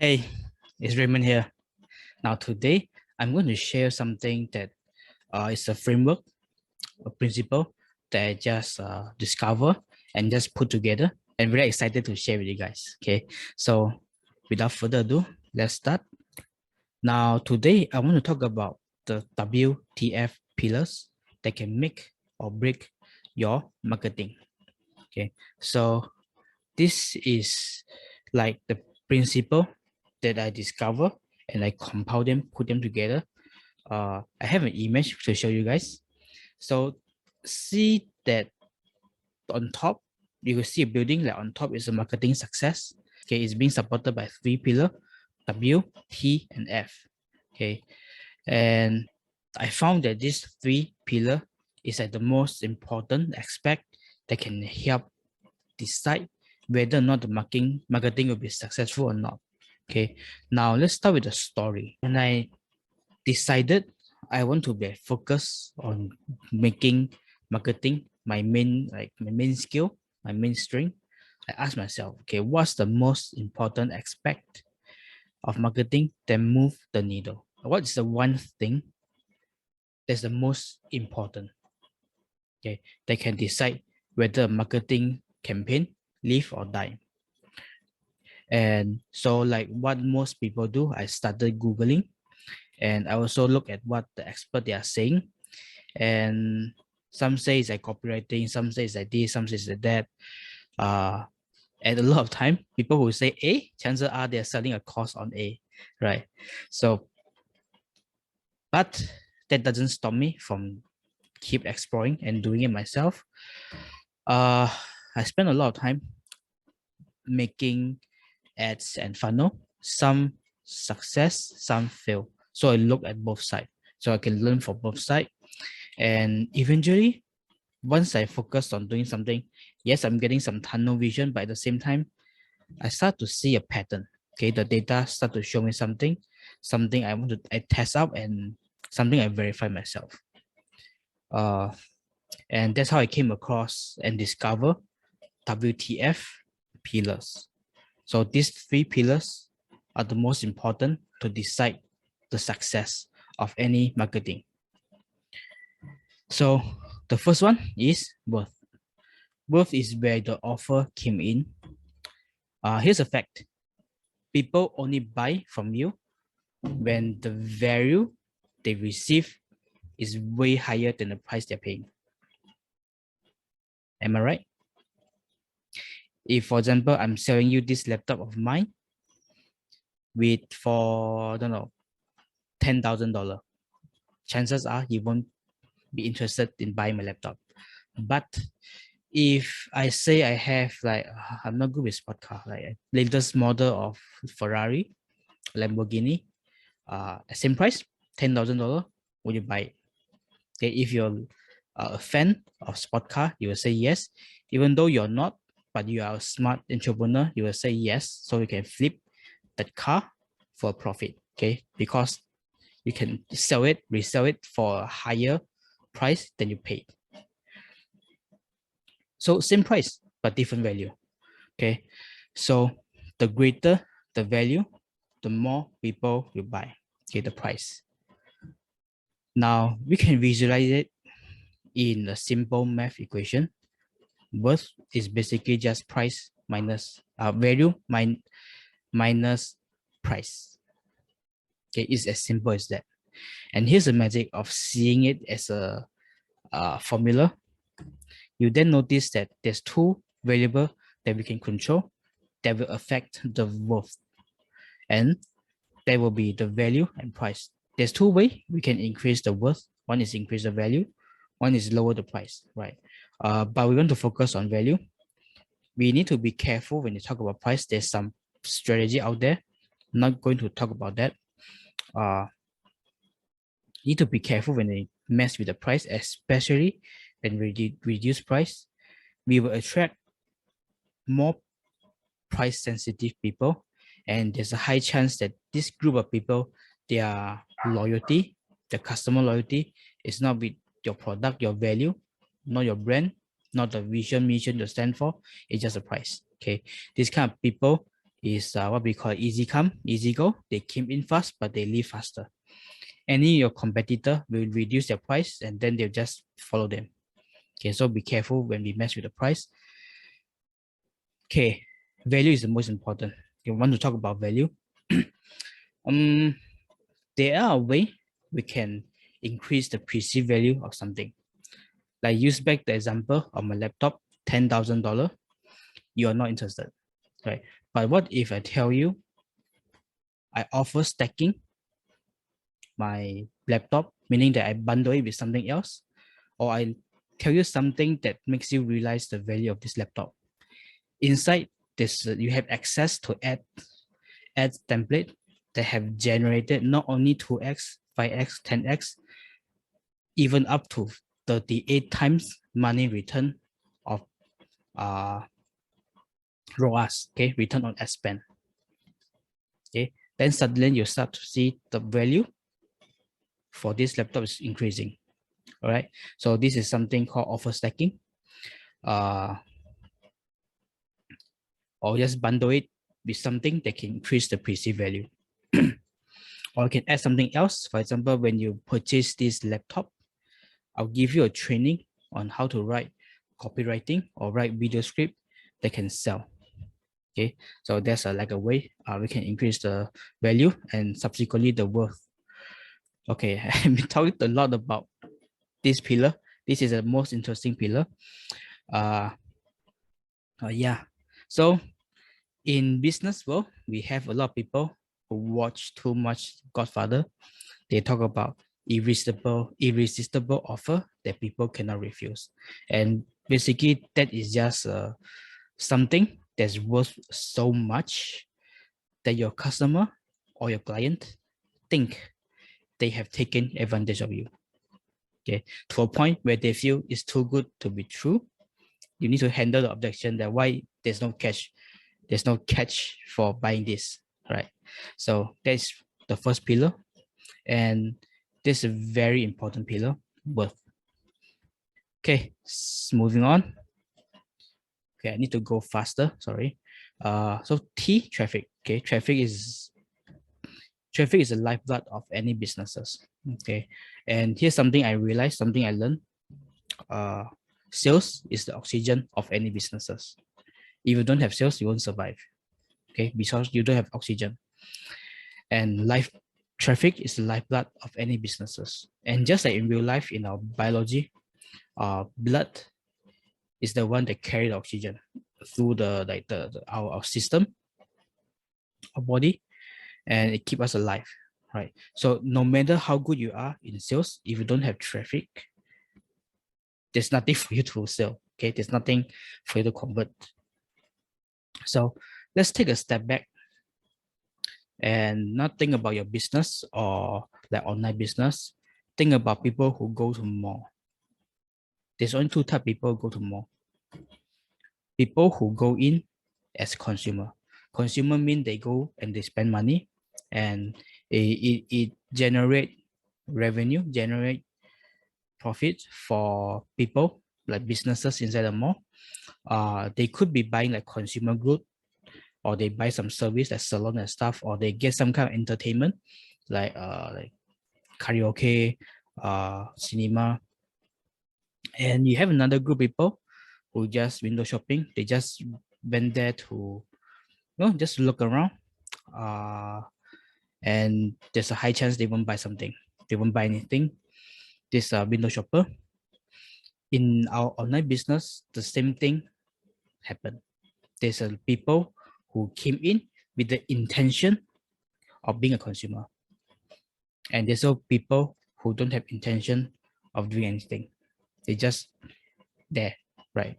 Hey, it's Raymond here. Now today I'm going to share something that is a framework, a principle that I just discover and just put together, and very excited to share with you guys. Okay, so without further ado, let's start. Now today I want to talk about the W.T.F pillars that can make or break your marketing. Okay, so this is like the principle that I discover and I compile them, put them together. I have an image to show you guys. So see that on top, you will see a building like on top is a marketing success. Okay, it's being supported by three pillars, W, T, and F. Okay, and I found that this three pillar is like the most important aspect that can help decide whether or not the marketing will be successful or not. Okay, now let's start with the story. When I decided I want to be focused on making marketing my main skill, my main strength, I asked myself, okay, what's the most important aspect of marketing that move the needle? What is the one thing that's the most important? Okay, they can decide whether a marketing campaign live or die. And so like what most people do, I started Googling and I also look at what the expert they are saying. And some say it's like copywriting, some say it's like this, some say it's like that. And a lot of time, people who say A, chances are they're selling a course on A, right? So, but that doesn't stop me from keep exploring and doing it myself. Uh, I spend a lot of time making ads and funnel. Some success, some fail. So I look at both sides. So I can learn from both sides. And eventually, once I focus on doing something, yes, I'm getting some tunnel vision, but at the same time, I start to see a pattern. Okay, the data start to show me something I want to test out and something I verify myself. And that's how I came across and discover W.T.F pillars. So these three pillars are the most important to decide the success of any marketing. So the first one is worth. Worth is where the offer came in. Here's a fact. People only buy from you when the value they receive is way higher than the price they're paying. Am I right? If, for example, I'm selling you this laptop of mine for, I don't know, $10,000, chances are you won't be interested in buying my laptop. But if I say I have like, I'm not good with sport car, like latest model of Ferrari, Lamborghini, same price, $10,000, would you buy it? Okay, if you're a fan of sport car, you will say yes. Even though you're not, but you are a smart entrepreneur, you will say yes. So you can flip that car for a profit, okay? Because you can sell it, resell it for a higher price than you paid. So same price, but different value, okay? So the greater the value, the more people will buy, okay, the price. Now we can visualize it in a simple math equation. Worth is basically just price minus value minus price. Okay, it's as simple as that. And here's the magic of seeing it as a formula. You then notice that there's two variables that we can control that will affect the worth, and that will be the value and price. There's two ways we can increase the worth. One is increase the value, one is lower the price, right? But we want to focus on value. We need to be careful when you talk about price. There's some strategy out there. I'm not going to talk about that. You need to be careful when they mess with the price, especially when we reduce price. We will attract more price sensitive people, and there's a high chance that this group of people, their loyalty, the customer loyalty, is not with your product, your value, not your brand, not the vision, mission you stand for. It's just a price. Okay, this kind of people is what we call easy come, easy go. They came in fast, but they leave faster. Any your competitor will reduce their price and then they'll just follow them. Okay, so be careful when we mess with the price. Okay, value is the most important. You want to talk about value? There are a way we can increase the perceived value of something. Like use back the example of my laptop, $10,000. You are not interested, right? But what if I tell you I offer stacking my laptop, meaning that I bundle it with something else, or I tell you something that makes you realize the value of this laptop. Inside this, you have access to ads template that have generated not only 2x, 5x, 10x, even up to 38 times money return of ROAS, okay, return on ad spend. Okay, then suddenly you start to see the value for this laptop is increasing. All right, so this is something called offer stacking, or just bundle it with something that can increase the perceived value. Or you can add something else. For example, when you purchase this laptop, I'll give you a training on how to write copywriting or write video script that can sell. Okay, so that's like a way we can increase the value and subsequently the worth. Okay, I've been talking a lot about this pillar. This is the most interesting pillar. Yeah. So in business world, we have a lot of people who watch too much Godfather. They talk about irresistible offer that people cannot refuse, and basically that is just something that's worth so much that your customer or your client think they have taken advantage of you. Okay, to a point where they feel it's too good to be true. You need to handle the objection that why there's no catch for buying this, right? So that's the first pillar, and this is a very important pillar, worth. Okay, moving on. Okay, I need to go faster, sorry. So T, traffic. Okay, traffic is the lifeblood of any businesses. Okay, and here's something I realized, something I learned. Sales is the oxygen of any businesses. If you don't have sales, you won't survive. Okay, because you don't have oxygen. And traffic is the lifeblood of any businesses. And just like in real life, in our biology, blood is the one that carry the oxygen through our system, our body, and it keeps us alive, right? So no matter how good you are in sales, if you don't have traffic, there's nothing for you to sell. Okay, there's nothing for you to convert. So let's take a step back and not think about your business or like online business. Think about people who go to mall. There's only two type of people who go to mall. People who go in as consumer. Consumer mean they go and they spend money, and it generate revenue, generate profit for people like businesses inside the mall. They could be buying like consumer good, or they buy some service like salon and stuff, or they get some kind of entertainment like karaoke, cinema. And you have another group of people who just window shopping. They just went there to just look around. And there's a high chance they won't buy something. They won't buy anything. This window shopper. In our online business, the same thing happened. There's people who came in with the intention of being a consumer. And there's also people who don't have intention of doing anything. They just there, right?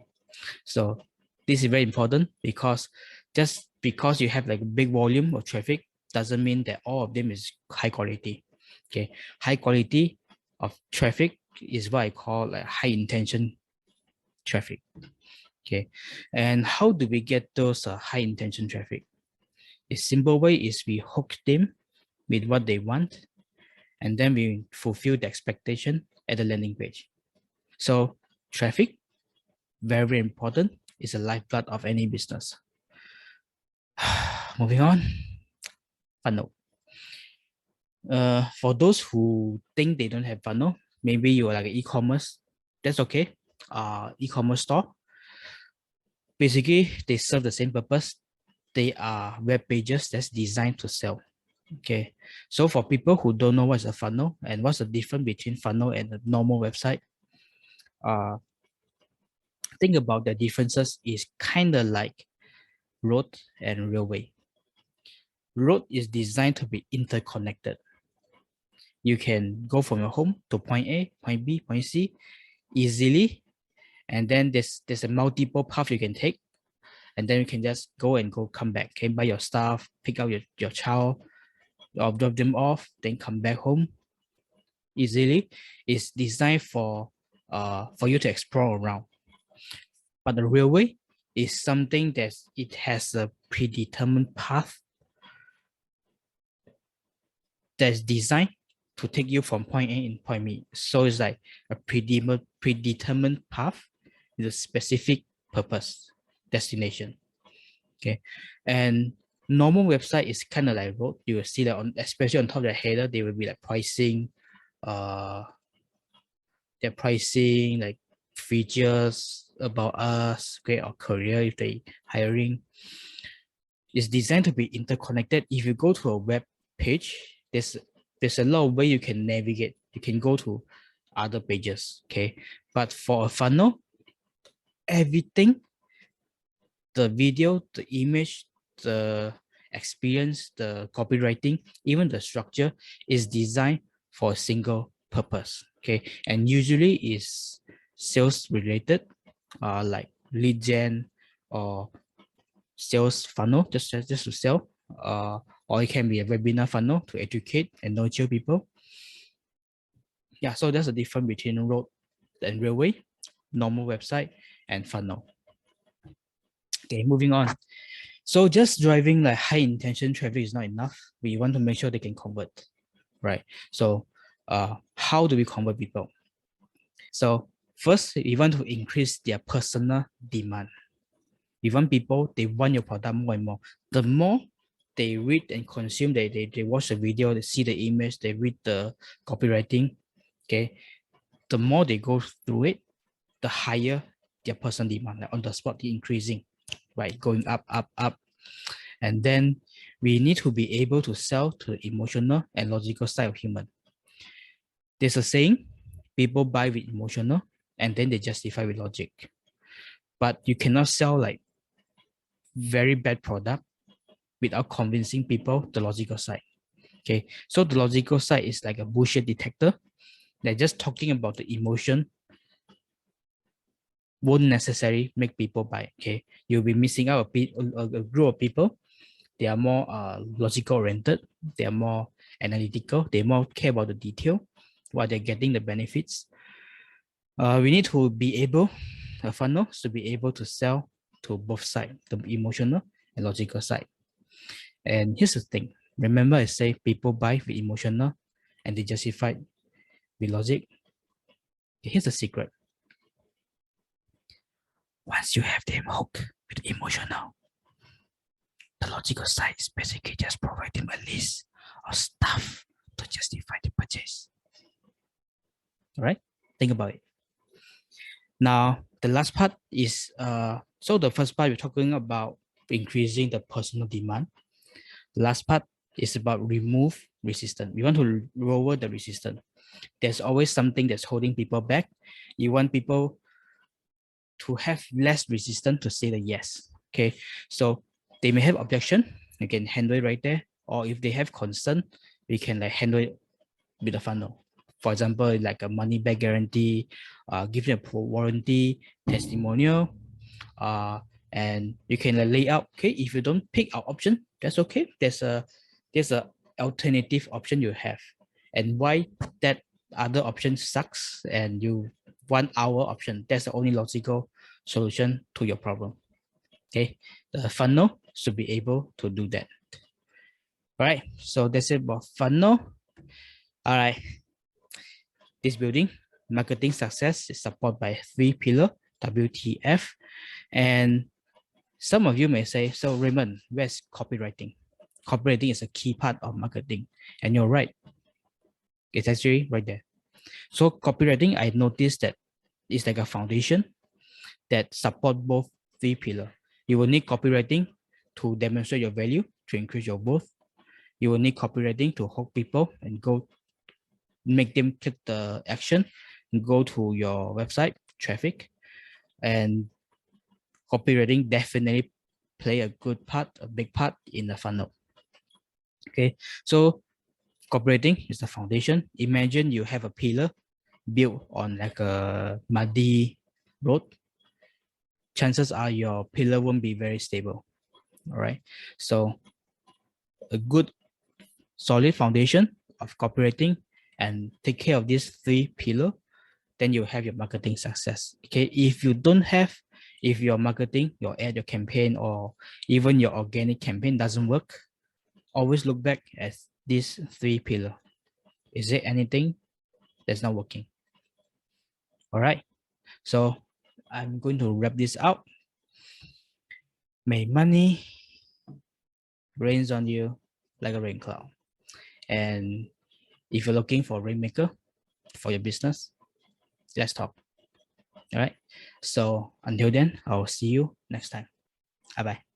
So this is very important, because just because you have like a big volume of traffic doesn't mean that all of them is high quality. Okay, high quality of traffic is what I call like high intention traffic. Okay, and how do we get those high intention traffic? A simple way is we hook them with what they want, and then we fulfill the expectation at the landing page. So traffic, very, very important, is the lifeblood of any business. Moving on, funnel. For those who think they don't have funnel, maybe you are like an e-commerce, that's okay. E-commerce store. Basically, they serve the same purpose. They are web pages that's designed to sell. Okay, so for people who don't know what's a funnel and what's the difference between funnel and a normal website, think about the differences is kind of like road and railway. Road is designed to be interconnected. You can go from your home to point A, point B, point C easily, and then there's a multiple path you can take, and then you can just go come back. Okay, buy your stuff, pick up your child, or drop them off, then come back home easily. It's designed for you to explore around. But the railway is something that it has a predetermined path that's designed to take you from point A and point B. So it's like a predetermined path with a specific purpose, destination. Okay. And normal website is kind of like road. You will see that especially on top of the header, they will be like pricing, their pricing, like features about us, okay, or career if they hiring. It's designed to be interconnected. If you go to a web page, there's a lot of way you can navigate. You can go to other pages, okay? But for a funnel, everything, the video, the image, the experience, the copywriting, even the structure is designed for a single purpose, okay? And usually is sales related, like lead gen or sales funnel, just to sell, or it can be a webinar funnel to educate and nurture people. Yeah, so there's a difference between road and railway, normal website, and funnel. Okay, moving on. So just driving like high intention traffic is not enough. We want to make sure they can convert, right? So how do we convert people? So first, we want to increase their personal demand. We want people, they want your product more and more. The more they read and consume, they watch the video, they see the image, they read the copywriting, okay, the more they go through it, the higher their personal demand, like on the spot, increasing, right, going up, up, up. And then we need to be able to sell to the emotional and logical side of human. There's a saying, people buy with emotional and then they justify with logic. But you cannot sell like very bad product without convincing people the logical side. Okay, so the logical side is like a bullshit detector. They're just talking about the emotion won't necessarily make people buy. Okay, you'll be missing out a group of people. They are more logical oriented. They are more analytical. They more care about the detail while they're getting the benefits. We need to be able, a funnel, to be able to sell to both sides, the emotional and logical side. And here's the thing. Remember, I say people buy with emotional and they justify with logic. Here's the secret. Once you have them hooked with emotional, the logical side is basically just providing a list of stuff to justify the purchase. All right? Think about it. Now, the last part is, so the first part we're talking about increasing the personal demand. The last part is about remove resistance. We want to lower the resistance. There's always something that's holding people back. You want people to have less resistance to say the yes. Okay, so they may have objection, you can handle it right there. Or if they have concern, we can like handle it with a funnel. For example, like a money back guarantee, give them a warranty, testimonial, and you can lay out. Okay, if you don't pick our option, that's okay. There's a alternative option you have, and why that other option sucks, and you want our option. That's the only logical solution to your problem. Okay, the funnel should be able to do that. All right, so that's it about funnel. All right, this building marketing success is supported by 3 pillars, W.T.F, and Some of you may say, so Raymond, where's copywriting? Copywriting is a key part of marketing. And you're right. It's actually right there. So copywriting, I noticed that it's like a foundation that support both three pillars. You will need copywriting to demonstrate your value, to increase your worth. You will need copywriting to hook people and go make them click the action and go to your website traffic. And copywriting definitely play a good part, a big part in the funnel. Okay, so copywriting is the foundation. Imagine you have a pillar built on like a muddy road. Chances are your pillar won't be very stable. All right, so a good solid foundation of copywriting and take care of these three pillars, then you have your marketing success. Okay, if you don't have, if your marketing, your ad, your campaign, or even your organic campaign doesn't work, always look back at these three pillars. Is there anything that's not working? All right, so I'm going to wrap this out. May money rains on you like a rain cloud. And if you're looking for a rainmaker for your business, let's talk. All right. So until then, I'll see you next time. Bye bye.